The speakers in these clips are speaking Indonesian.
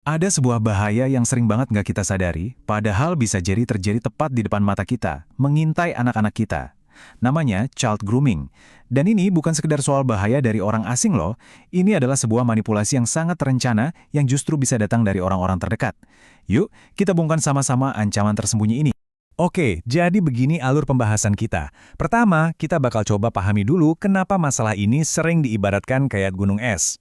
Ada sebuah bahaya yang sering banget nggak kita sadari, padahal bisa jadi terjadi tepat di depan mata kita, mengintai anak-anak kita. Namanya child grooming. Dan ini bukan sekedar soal bahaya dari orang asing loh, ini adalah sebuah manipulasi yang sangat terencana yang justru bisa datang dari orang-orang terdekat. Yuk, kita bongkar sama-sama ancaman tersembunyi ini. Oke, jadi begini alur pembahasan kita. Pertama, kita bakal coba pahami dulu kenapa masalah ini sering diibaratkan kayak gunung es.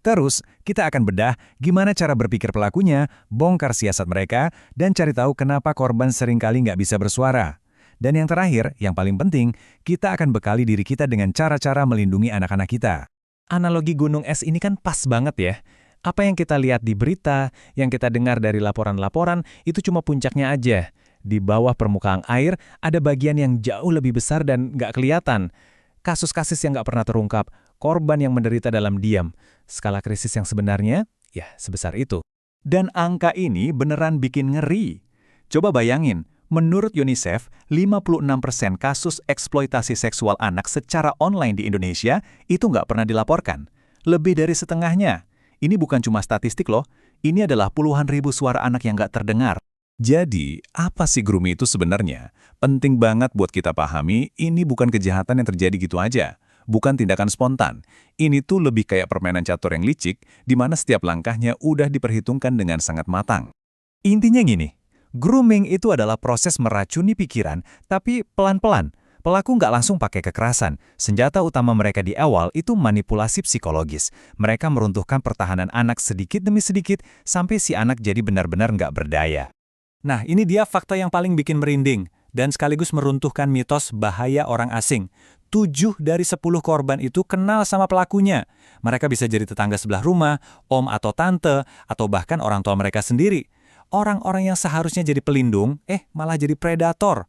Terus, kita akan bedah gimana cara berpikir pelakunya, bongkar siasat mereka, dan cari tahu kenapa korban seringkali nggak bisa bersuara. Dan yang terakhir, yang paling penting, kita akan bekali diri kita dengan cara-cara melindungi anak-anak kita. Analogi gunung es ini kan pas banget ya. Apa yang kita lihat di berita, yang kita dengar dari laporan-laporan, itu cuma puncaknya aja. Di bawah permukaan air, ada bagian yang jauh lebih besar dan nggak kelihatan. Kasus-kasus yang nggak pernah terungkap, korban yang menderita dalam diam. Skala krisis yang sebenarnya, ya sebesar itu. Dan angka ini beneran bikin ngeri. Coba bayangin, menurut UNICEF, 56% kasus eksploitasi seksual anak secara online di Indonesia itu nggak pernah dilaporkan. Lebih dari setengahnya. Ini bukan cuma statistik loh, ini adalah puluhan ribu suara anak yang nggak terdengar. Jadi, apa sih grooming itu sebenarnya? Penting banget buat kita pahami, ini bukan kejahatan yang terjadi gitu aja. Bukan tindakan spontan. Ini tuh lebih kayak permainan catur yang licik, di mana setiap langkahnya udah diperhitungkan dengan sangat matang. Intinya gini, grooming itu adalah proses meracuni pikiran, tapi pelan-pelan. Pelaku nggak langsung pakai kekerasan. Senjata utama mereka di awal itu manipulasi psikologis. Mereka meruntuhkan pertahanan anak sedikit demi sedikit, sampai si anak jadi benar-benar nggak berdaya. Nah, ini dia fakta yang paling bikin merinding, dan sekaligus meruntuhkan mitos bahaya orang asing. 7 dari 10 korban itu kenal sama pelakunya. Mereka bisa jadi tetangga sebelah rumah, om atau tante, atau bahkan orang tua mereka sendiri. Orang-orang yang seharusnya jadi pelindung, malah jadi predator.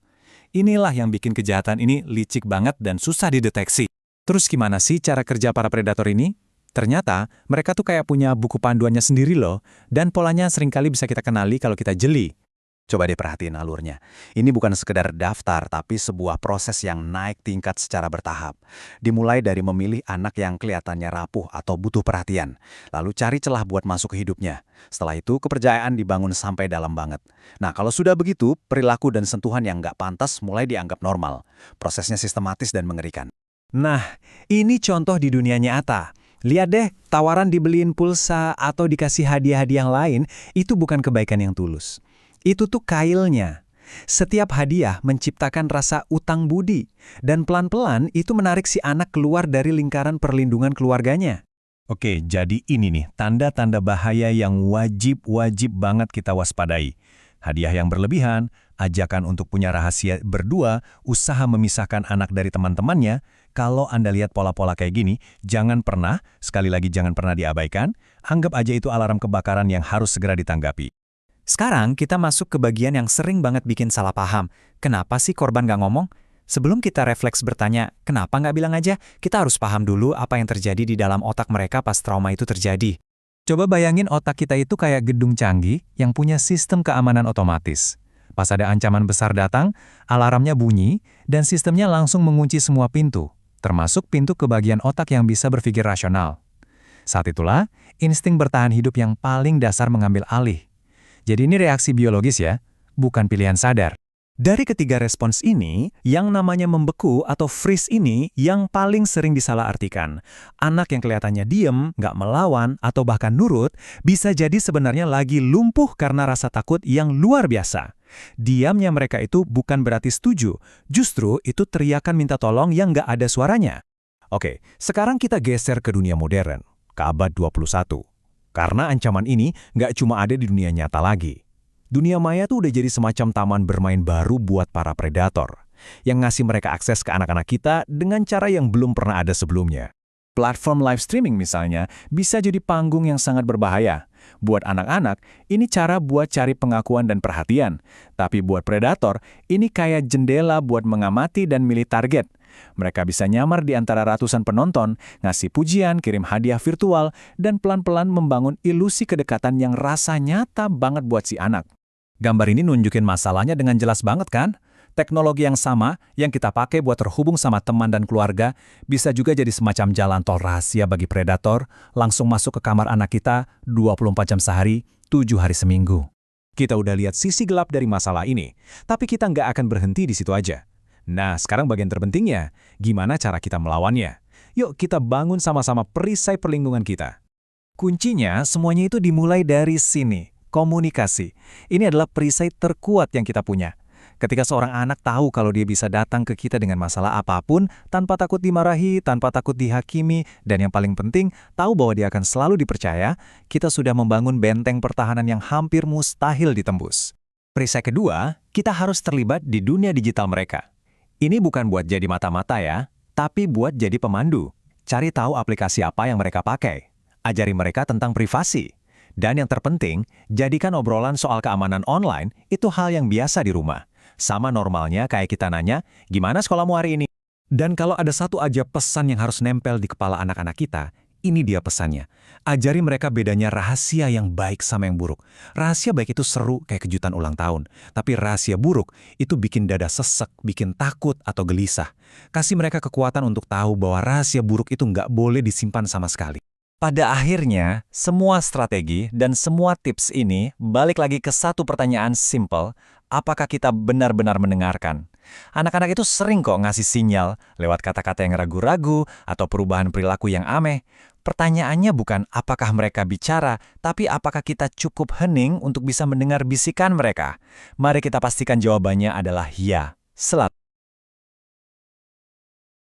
Inilah yang bikin kejahatan ini licik banget dan susah dideteksi. Terus gimana sih cara kerja para predator ini? Ternyata, mereka tuh kayak punya buku panduannya sendiri loh, dan polanya seringkali bisa kita kenali kalau kita jeli. Coba deh perhatiin alurnya. Ini bukan sekedar daftar, tapi sebuah proses yang naik tingkat secara bertahap. Dimulai dari memilih anak yang kelihatannya rapuh atau butuh perhatian, lalu cari celah buat masuk ke hidupnya. Setelah itu, kepercayaan dibangun sampai dalam banget. Nah, kalau sudah begitu, perilaku dan sentuhan yang nggak pantas mulai dianggap normal. Prosesnya sistematis dan mengerikan. Nah, ini contoh di dunia nyata. Lihat deh, tawaran dibeliin pulsa atau dikasih hadiah-hadiah yang lain, itu bukan kebaikan yang tulus. Itu tuh kailnya. Setiap hadiah menciptakan rasa utang budi, dan pelan-pelan itu menarik si anak keluar dari lingkaran perlindungan keluarganya. Oke, jadi ini nih, tanda-tanda bahaya yang wajib banget kita waspadai. Hadiah yang berlebihan, ajakan untuk punya rahasia berdua, usaha memisahkan anak dari teman-temannya. Kalau Anda lihat pola-pola kayak gini, jangan pernah, sekali lagi jangan pernah diabaikan, anggap aja itu alarm kebakaran yang harus segera ditanggapi. Sekarang kita masuk ke bagian yang sering banget bikin salah paham. Kenapa sih korban nggak ngomong? Sebelum kita refleks bertanya, kenapa nggak bilang aja, kita harus paham dulu apa yang terjadi di dalam otak mereka pas trauma itu terjadi. Coba bayangin otak kita itu kayak gedung canggih yang punya sistem keamanan otomatis. Pas ada ancaman besar datang, alarmnya bunyi, dan sistemnya langsung mengunci semua pintu, termasuk pintu ke bagian otak yang bisa berpikir rasional. Saat itulah, insting bertahan hidup yang paling dasar mengambil alih. Jadi ini reaksi biologis ya, bukan pilihan sadar. Dari ketiga respons ini, yang namanya membeku atau freeze ini yang paling sering disalahartikan. Anak yang kelihatannya diem, nggak melawan, atau bahkan nurut, bisa jadi sebenarnya lagi lumpuh karena rasa takut yang luar biasa. Diamnya mereka itu bukan berarti setuju, justru itu teriakan minta tolong yang nggak ada suaranya. Oke, sekarang kita geser ke dunia modern, ke abad 21. Karena ancaman ini nggak cuma ada di dunia nyata lagi. Dunia maya tuh udah jadi semacam taman bermain baru buat para predator, yang ngasih mereka akses ke anak-anak kita dengan cara yang belum pernah ada sebelumnya. Platform live streaming misalnya bisa jadi panggung yang sangat berbahaya. Buat anak-anak, ini cara buat cari pengakuan dan perhatian. Tapi buat predator, ini kayak jendela buat mengamati dan milih target. Mereka bisa nyamar di antara ratusan penonton, ngasih pujian, kirim hadiah virtual, dan pelan-pelan membangun ilusi kedekatan yang rasa nyata banget buat si anak. Gambar ini nunjukin masalahnya dengan jelas banget kan? Teknologi yang sama yang kita pakai buat terhubung sama teman dan keluarga bisa juga jadi semacam jalan tol rahasia bagi predator, langsung masuk ke kamar anak kita 24 jam sehari, 7 hari seminggu. Kita udah lihat sisi gelap dari masalah ini, tapi kita nggak akan berhenti di situ aja. Nah, sekarang bagian terpentingnya, gimana cara kita melawannya? Yuk kita bangun sama-sama perisai perlindungan kita. Kuncinya semuanya itu dimulai dari sini, komunikasi. Ini adalah perisai terkuat yang kita punya. Ketika seorang anak tahu kalau dia bisa datang ke kita dengan masalah apapun, tanpa takut dimarahi, tanpa takut dihakimi, dan yang paling penting, tahu bahwa dia akan selalu dipercaya, kita sudah membangun benteng pertahanan yang hampir mustahil ditembus. Perisai kedua, kita harus terlibat di dunia digital mereka. Ini bukan buat jadi mata-mata ya, tapi buat jadi pemandu. Cari tahu aplikasi apa yang mereka pakai. Ajari mereka tentang privasi. Dan yang terpenting, jadikan obrolan soal keamanan online itu hal yang biasa di rumah. Sama normalnya kayak kita nanya, gimana sekolahmu hari ini? Dan kalau ada satu aja pesan yang harus nempel di kepala anak-anak kita, ini dia pesannya. Ajari mereka bedanya rahasia yang baik sama yang buruk. Rahasia baik itu seru kayak kejutan ulang tahun. Tapi rahasia buruk itu bikin dada sesek, bikin takut atau gelisah. Kasih mereka kekuatan untuk tahu bahwa rahasia buruk itu nggak boleh disimpan sama sekali. Pada akhirnya, semua strategi dan semua tips ini balik lagi ke satu pertanyaan simple, apakah kita benar-benar mendengarkan? Anak-anak itu sering kok ngasih sinyal lewat kata-kata yang ragu-ragu atau perubahan perilaku yang aneh. Pertanyaannya bukan apakah mereka bicara, tapi apakah kita cukup hening untuk bisa mendengar bisikan mereka? Mari kita pastikan jawabannya adalah ya. Selamat.